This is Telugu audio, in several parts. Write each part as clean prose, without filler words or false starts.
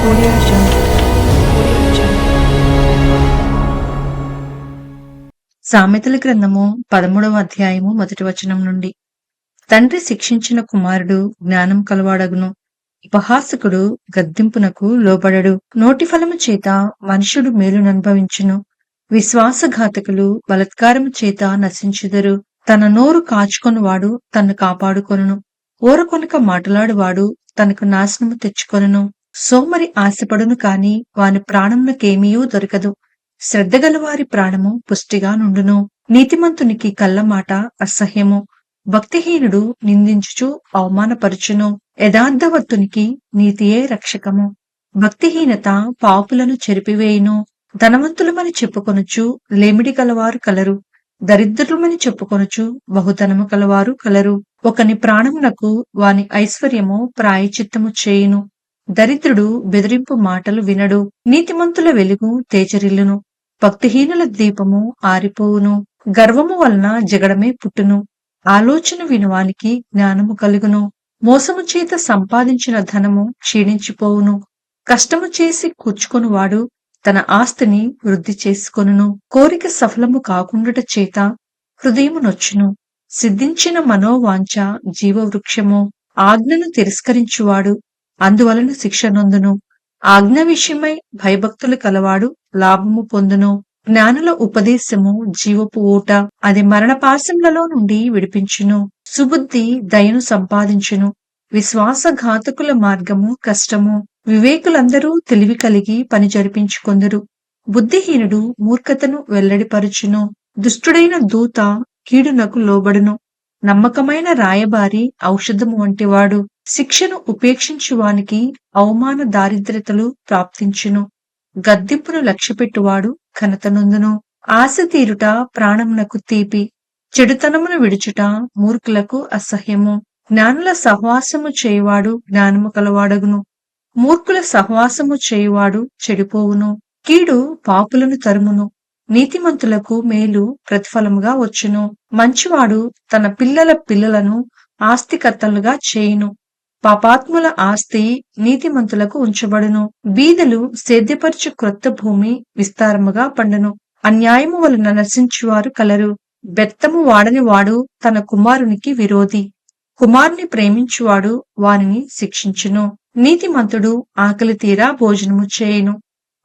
Audio Jungle. Audio Jungle. సామెతల గ్రంథము 13వ అధ్యాయము 1వ వచనం నుండి. తండ్రి శిక్షించిన కుమారుడు జ్ఞానం కలవాడగును, ఉపహాసకుడు గద్దింపునకు లోబడడు. నోటి ఫలము చేత మనుష్యుడు మేలుననుభవించును, విశ్వాసఘాతకులు బలత్కారము చేత నశించుదురు. తన నోరు కాచుకొనువాడు తన్ను కాపాడుకొనును, ఊరకొనక మాటలాడువాడు తనకు నాశనము తెచ్చుకొనును. సోమరి ఆశపడును కాని వాని ప్రాణమునకేమీయూ దొరకదు, శ్రద్ధగలవారి ప్రాణము పుష్టిగా నుండును. నీతిమంతునికి కళ్ళమాట అసహ్యము, భక్తిహీనుడు నిందించుచు అవమానపరుచును. యథార్థవర్తునికి నీతియే రక్షకము, భక్తిహీనత పాపులను చెరిపివేయును. ధనవంతులమని చెప్పుకొనుచు లేమిడి కలవారు కలరు, దరిద్రులమని చెప్పుకొనుచు బహుధనము కలవారు కలరు. ఒకని ప్రాణమునకు వాని ఐశ్వర్యము ప్రాయచిత్తము చేయును, దరిద్రుడు బెదిరింపు మాటలు వినడు. నీతిమంతుల వెలుగు తేజరిల్లును, భక్తిహీనుల దీపము ఆరిపోవును. గర్వము వలన జగడమే పుట్టును, ఆలోచన వినువానికి జ్ఞానము కలుగును. మోసము చేత సంపాదించిన ధనము క్షీణించిపోవును, కష్టము చేసి కూర్చుకొనువాడు తన ఆస్తిని వృద్ధి చేసుకొనును. కోరిక సఫలము కాకుండుట చేత హృదయము నొచ్చును, సిద్ధించిన మనోవాంఛ జీవవృక్షము. ఆజ్ఞను తిరస్కరించువాడు అందువలన శిక్ష నొందును, ఆజ్ఞ విషయమై భయభక్తులు కలవాడు లాభము పొందును. జ్ఞానుల ఉపదేశము జీవపు ఊట, అది మరణపాశములలో నుండి విడిపించును. సుబుద్ధి దయను సంపాదించును, విశ్వాసఘాతకుల మార్గము కష్టము. వివేకులందరూ తెలివి కలిగి పని జరిపించుకొందురు, బుద్ధిహీనుడు మూర్ఖతను వెల్లడిపరుచును. దుష్టుడైన దూత కీడునకు లోబడును, నమ్మకమైన రాయబారి ఔషధము వంటివాడు. శిక్షను ఉపేక్షించువానికి అవమాన దారిద్రతలు ప్రాప్తించును, గద్దింపును లక్ష్యపెట్టువాడు ఘనత నొందును. ఆశ తీరుట ప్రాణమునకు తీపి, చెడుతనమును విడుచుట మూర్ఖులకు అసహ్యము. జ్ఞానుల సహవాసము చేయువాడు జ్ఞానము కలవాడగును, మూర్ఖుల సహవాసము చేయువాడు చెడిపోవును. కీడు పాపులను తరుమును, నీతిమంతులకు మేలు ప్రతిఫలముగా వచ్చును. మంచివాడు తన పిల్లల పిల్లలను ఆస్తికర్తలుగా చేయును, పాపాత్ముల ఆస్తి నీతిమంతులకు ఉంచబడును. బీదలు సేద్యపరచు క్రొత్త భూమి విస్తారముగా పండును, అన్యాయము వలన నశించువారు కలరు. బెత్తము వాడని వాడు తన కుమారునికి విరోధి, కుమారుని ప్రేమించువాడు వానిని శిక్షించును. నీతిమంతుడు ఆకలి తీరా భోజనము చేయును,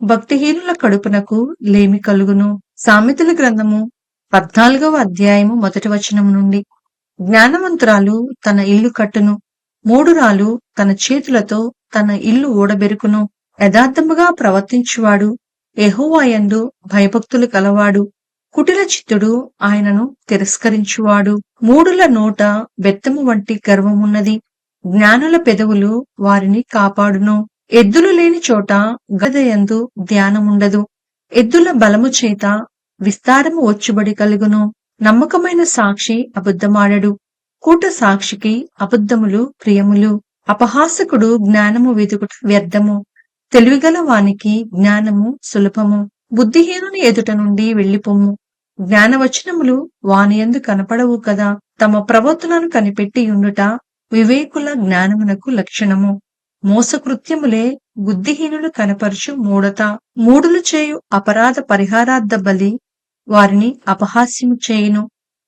భక్తిహీనుల కడుపునకు లేమి కలుగును. సామెతల గ్రంథము 14వ అధ్యాయము 1వ వచనం నుండి. జ్ఞానవంతురాలు తన ఇల్లు కట్టును, మూఢురాలు తన చేతులతో తన ఇల్లు ఊడబెరుకును. యథార్థముగా ప్రవర్తించువాడు యెహోవా యందు భయభక్తులు కలవాడు, కుటిల చిత్తుడు ఆయనను తిరస్కరించువాడు. మూఢుల నోట బెత్తము వంటి గర్వమున్నది, జ్ఞానుల పెదవులు వారిని కాపాడును. ఎద్దులు లేని చోట గదయందు ధ్యానముండదు, ఎద్దుల బలము చేత విస్తారము వచ్చుబడి కలుగును. నమ్మకమైన సాక్షి అబద్ధమాడడు, కూట సాక్షికి అబద్ధములు ప్రియములు. అపహాసకుడు జ్ఞానము వెదుకుట వ్యర్థము, తెలివిగల వానికి జ్ఞానము సులభము. బుద్ధిహీనుని ఎదుట నుండి వెళ్లిపొమ్ము, జ్ఞానవచనములు వానియందు కనపడవు కదా. తమ ప్రవర్తనను కనిపెట్టి ఉండుట వివేకుల జ్ఞానమునకు లక్షణము. మోసకృత్యములే బుద్ధిహీనులు కనపరచు మూఢత. మూఢులు చేయు అపరాధ పరిహారార్థ బలి వారిని అపహాస్యము చేయును.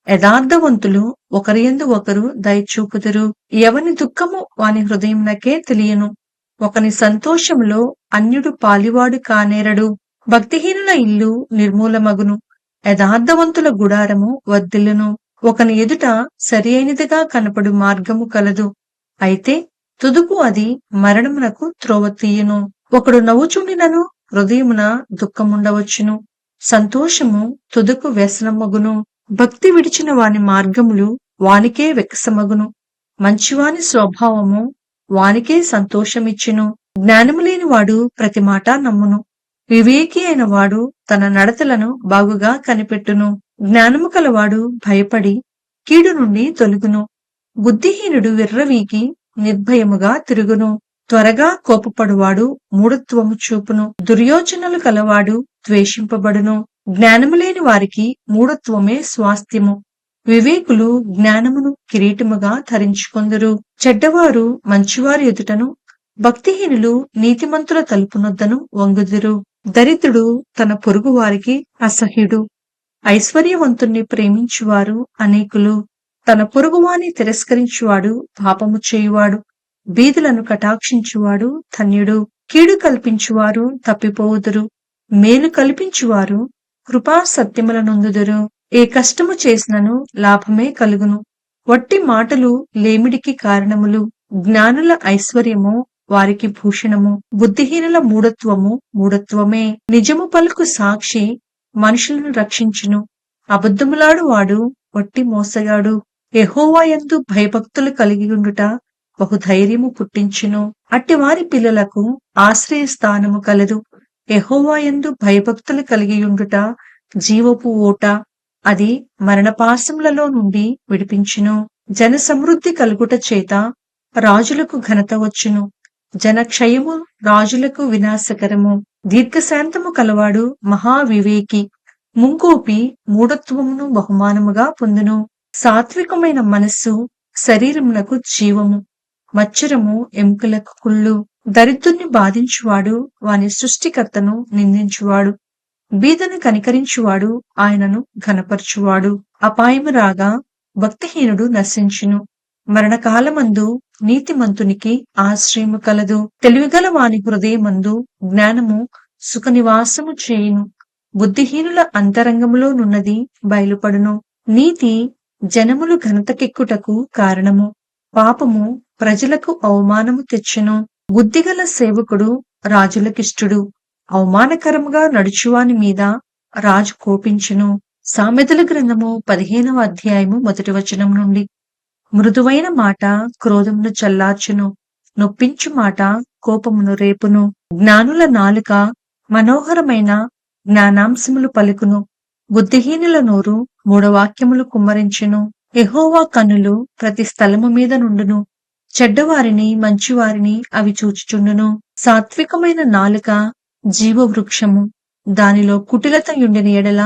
యథార్థవంతులు ఒకరియందు ఒకరు దయచూపుదురు, ఎవని దుఃఖము వాని హృదయమునకే తెలియను. ఒకని సంతోషములో అన్యుడు పాలివాడు కానేరడు. భక్తిహీనుల ఇల్లు నిర్మూలమగును, యథార్థవంతుల గుడారము వర్ధిల్లును. ఒకని ఎదుట సరి అయినదిగా కనపడు మార్గము కలదు, అయితే తుదుపు అది మరణమునకు త్రోవ తీయును. ఒకడు నవ్వుచుండినను హృదయమున దుఃఖముండవచ్చును, సంతోషము తుదుకు వ్యసనమగును. భక్తి విడిచిన వాని మార్గములు వానికే వెక్కసమగును, మంచివాని స్వభావము వానికే సంతోషమిచ్చును. జ్ఞానము లేని వాడు ప్రతి మాట నమ్మును, వివేకి అయిన వాడు తన నడతలను బాగుగా కనిపెట్టును. జ్ఞానము కలవాడు భయపడి కీడు నుండి తొలగును, బుద్ధిహీనుడు విర్రవీగి నిర్భయముగా తిరుగును. త్వరగా కోపపడువాడు మూఢత్వము చూపును, దుర్యోచనలు కలవాడు ద్వేషింపబడును. జ్ఞానము లేని వారికి మూఢత్వమే స్వాస్థ్యము, వివేకులు జ్ఞానమును కిరీటముగా ధరించుకొందురు. చెడ్డవారు మంచివారి ఎదుటను భక్తిహీనులు నీతిమంతుల తలుపునొద్దను వంగుదురు. దరిద్రుడు తన పొరుగు వారికి అసహ్యుడు. ఐశ్వర్యవంతుణ్ణి ప్రేమించువారు అనేకులు. తన పొరుగువాని తిరస్కరించువాడు పాపము చేయువాడు. బీదులను కటాక్షించువాడు ధన్యుడు. కీడు కల్పించువారు తప్పిపోవుదురు. మేలు కల్పించువారు కృపా సత్యముల నొందుదురు. ఏ కష్టము చేసినను లాభమే కలుగును. వట్టి మాటలు లేమిడికి కారణములు. జ్ఞానుల ఐశ్వర్యము వారికి భూషణము. బుద్ధిహీనుల మూఢత్వము మూఢత్వమే. నిజము పలుకు సాక్షి మనుషులను రక్షించును. అబద్ధములాడు వాడు వట్టి మోసగాడు. యెహోవా యందు భయభక్తులు కలిగియుండుట బహుధైర్యము పుట్టించును. అట్టివారి పిల్లలకు ఆశ్రయస్థానము కలదు. యెహోవా యందు భయభక్తులు కలిగియుండుట జీవపు ఓట. అది మరణపాశములలో నుండి విడిపించును. జన సమృద్ధి కలుగుట చేత రాజులకు ఘనత వచ్చును. జనక్షయము రాజులకు వినాశకరము. దీర్ఘశాంతము కలవాడు మహావివేకి. ముంకోపి మూఢత్వమును బహుమానముగా పొందును. సాత్వికమైన మనస్సు శరీరమునకు జీవము. మచ్చరము ఎముకలకు కుళ్ళు. దరిద్రుని బాధించువాడు వాని సృష్టికర్తను నిందించువాడు. బీదను కనికరించువాడు ఆయనను ఘనపరచువాడు. అపాయము రాగా భక్తిహీనుడు నశించును. మరణకాలమందు నీతిమంతునికి ఆశ్రయము కలదు. తెలివిగల వాని హృదయమందు జ్ఞానము సుఖనివాసము చేయును. బుద్ధిహీనుల అంతరంగములో నున్నది బయలుపడును. నీతి జనములు ఘనతకెక్కుటకు కారణము. పాపము ప్రజలకు అవమానము తెచ్చును. బుద్ధిగల సేవకుడు రాజులకిష్టుడు. అవమానకరముగా నడుచువాని మీద రాజు కోపించును. సామెతల గ్రంథము 15వ అధ్యాయము 1వ వచనం నుండి. మృదువైన మాట క్రోధమును చల్లార్చును. నొప్పించు మాట కోపమును రేపును. జ్ఞానుల నాలుక మనోహరమైన జ్ఞానాంశములు పలుకును. బుద్ధిహీనుల నోరు మూఢవాక్యములు కుమ్మరించును. యెహోవా కన్నులు ప్రతి స్థలము మీద నుండును. చెడ్డవారిని మంచివారిని అవి చూచుచుండును. సాత్వికమైన నాలుక జీవవృక్షము. దానిలో కుటిలత యుండిన ఎడల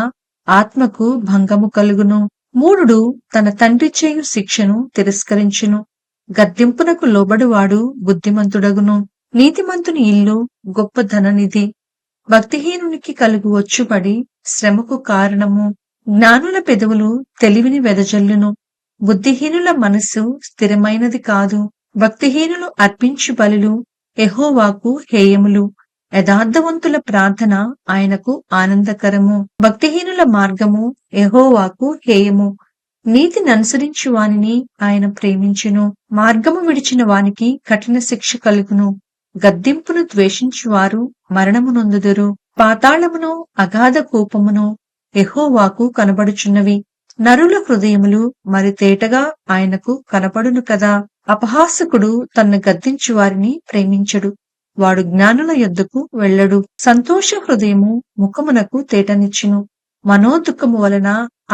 ఆత్మకు భంగము కలుగును. మూఢుడు తన తండ్రి చేయు శిక్షను తిరస్కరించును. గద్దింపునకు లోబడువాడు బుద్ధిమంతుడగును. నీతిమంతుని ఇల్లు గొప్ప ధననిధి. భక్తిహీనునికి కలుగు వచ్చుబడి శ్రమకు కారణము. జ్ఞానుల పెదవులు తెలివిని వెదజల్లును. బుద్ధిహీనుల మనస్సు స్థిరమైనది కాదు. భక్తిహీనులు అర్పించు బలులు యెహోవాకు హేయములు. యథార్థవంతుల ప్రార్థన ఆయనకు ఆనందకరము. భక్తిహీనుల మార్గము యెహోవాకు హేయము. నీతిని అనుసరించు వానిని ఆయన ప్రేమించును. మార్గము విడిచిన వానికి కఠిన శిక్ష కలుగును. గద్దింపును ద్వేషించువారు మరణము నొందుదురు. పాతాళమును అగాధ కూపమును యెహోవాకు కనబడుచున్నవి. నరుల హృదయములు మరి తేటగా ఆయనకు కనపడును కదా. అపహాసకుడు తన్ను గద్దించు వారిని ప్రేమించడు. వాడు జ్ఞానుల యొద్దకు వెళ్ళడు. సంతోష హృదయము ముఖమునకు తేటనిచ్చును. మనోదుఃఖము వలన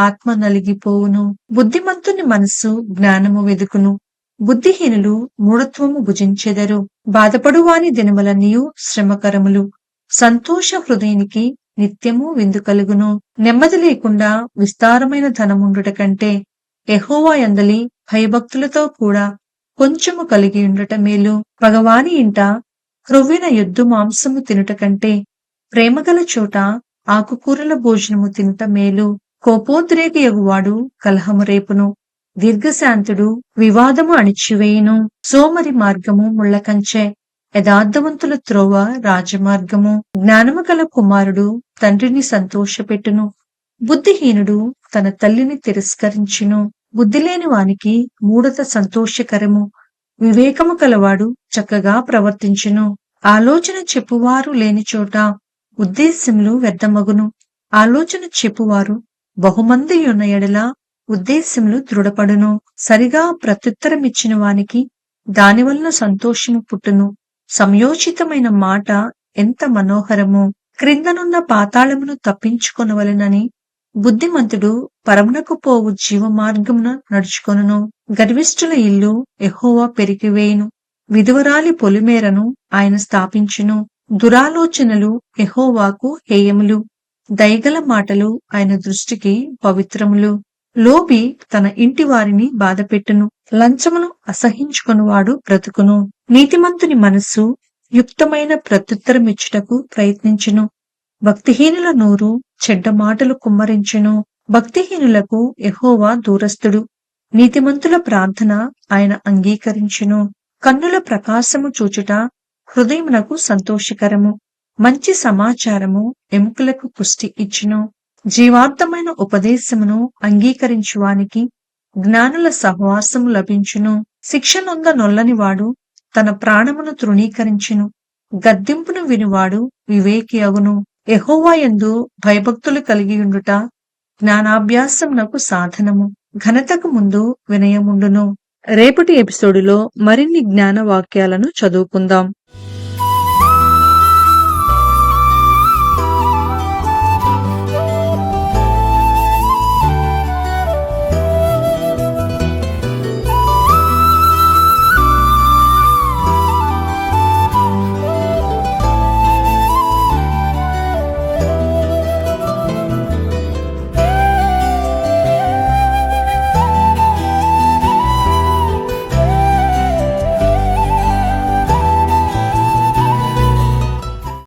ఆత్మ నలిగిపోవును. బుద్ధిమంతుని మనస్సు జ్ఞానము వెదుకును. బుద్ధిహీనులు మూఢత్వము భుజించెదరు. బాధపడువాని దినములన్నీయు శ్రమకరములు. సంతోష హృదయానికి నిత్యము విందు కలుగును. నెమ్మది లేకుండా విస్తారమైన ధనముండుట కంటే యెహోవా యందలి భయభక్తులతో కూడా కొంచెము కలిగి ఉండుట మేలు. పగవాని ఇంట క్రొవ్విన ఎద్దు మాంసము తినుట కంటే ప్రేమగల చోట ఆకుకూరల భోజనము తినుట మేలు. కోపోద్రేకి యగువాడు కలహము రేపును. దీర్ఘశాంతుడు వివాదము అణిచివేయును. సోమరి మార్గము ముళ్ళకంచె. యథార్థవంతుల త్రోవ రాజమార్గము. జ్ఞానము గల కుమారుడు తండ్రిని సంతోషపెట్టును. బుద్ధిహీనుడు తన తల్లిని తిరస్కరించును. బుద్ధి లేని వానికి మూఢత సంతోషకరము. వివేకము కలవాడు చక్కగా ప్రవర్తించును. ఆలోచన చెప్పువారు లేని చోట ఉద్దేశ్యములు వ్యర్థమగును. ఆలోచన చెప్పువారు బహుమంది ఉన్న ఎడల ఉద్దేశ్యములు దృఢపడును. సరిగా ప్రత్యుత్తరమిచ్చిన వానికి దానివల్ల సంతోషము పుట్టును. సంయోచితమైన మాట ఎంత మనోహరము. క్రిందనున్న పాతాళమును తప్పించుకొనవలెనని బుద్ధిమంతుడు పరమునకు పోవు జీవ మార్గమున నడుచుకొనును. గర్విష్ఠుల ఇల్లు యెహోవా పెరికివేయును. విధవరాలి పొలిమేరను ఆయన స్థాపించును. దురాలోచనలు యెహోవాకు హేయములు. దయగల మాటలు ఆయన దృష్టికి పవిత్రములు. లోబి తన ఇంటి వారిని బాధపెట్టును. లంచమును అసహించుకొనువాడు బ్రతుకును. నీతిమంతుని మనస్సు యుక్తమైన ప్రత్యుత్తరమిచ్చుటకు ప్రయత్నించును. భక్తిహీనుల నోరు చెడ్డ మాటలు కుమ్మరించును. భక్తిహీనులకు యెహోవా దూరస్థుడు. నీతిమంతుల ప్రార్థన ఆయన అంగీకరించును. కన్నుల ప్రకాశము చూచుట హృదయమునకు సంతోషకరము. మంచి సమాచారము ఎముకలకు పుష్టి ఇచ్చును. జీవార్థమైన ఉపదేశమును అంగీకరించువానికి జ్ఞానుల సహవాసము లభించును. శిక్ష నొంద నొల్లనివాడు తన ప్రాణమును తృణీకరించును. గద్దింపును వినివాడు వివేకి అగును. యెహోవా యందు భయభక్తులు కలిగియుండుట జ్ఞానాభ్యాసమునకు సాధనము. ఘనతకు ముందు వినయముండును. రేపటి ఎపిసోడులో మరిన్ని జ్ఞాన వాక్యాలను చదువుకుందాం.